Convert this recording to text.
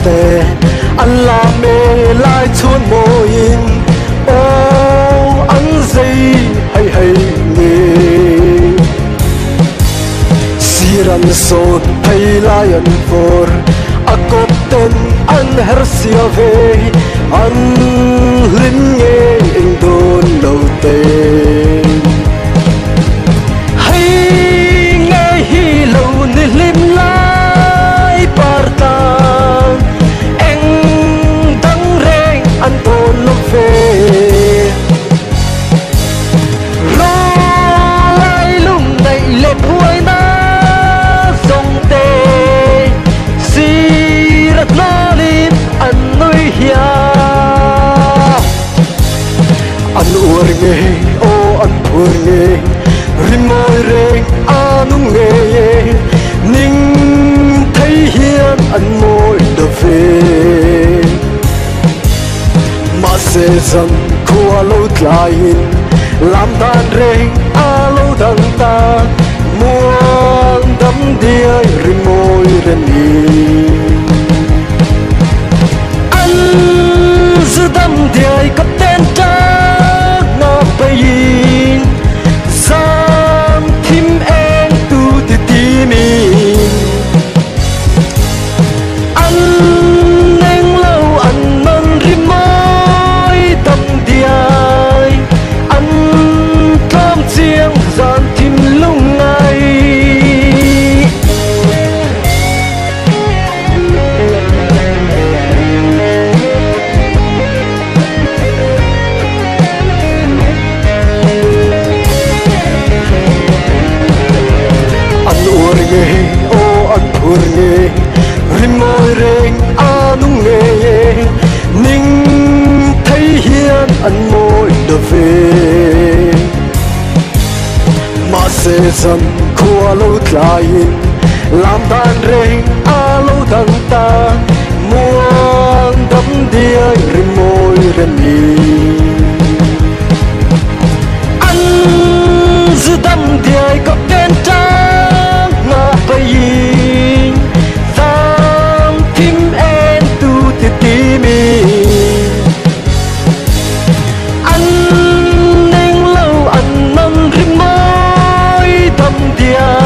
tê anh là mê lai chuôn mô in ô anh dây hay hay nghề siran son hay lai anh vor a cop tên anh her sia về anh linh nghe anh đôn đầu tê hay nghe hi lâu ni lim lai parta anh đắng reng anh tôn lúc về lo lai lung này lệ huay na sông tê si rất lo lim anh nuôi hia anh uar nghe ô anh buồn nghe rim môi reng anh nghe ninh thấy hiền anh môi đờ về mà sẽ rằng qua lâu lại làm tan reng a lâu đằng ta muốn đắm đia rim môi reng anh giữ đắm đia cấp tên trác ngọc bay giam thím em tu từ tim anh nên lâu anh mong rim môi tâm điai anh thơm chiêng giàn tim lúc này nghe rim môi reng anh nghe ninh thấy hiền anh môi đờ về mà sẽ rằng qua lâu lại làm tan reng a lâu đằng ta muốn đắm đia rim môi reng anh giữ đắm đia có tên trắng ngọc bay anh nên lâu anh mong rim môi tâm địa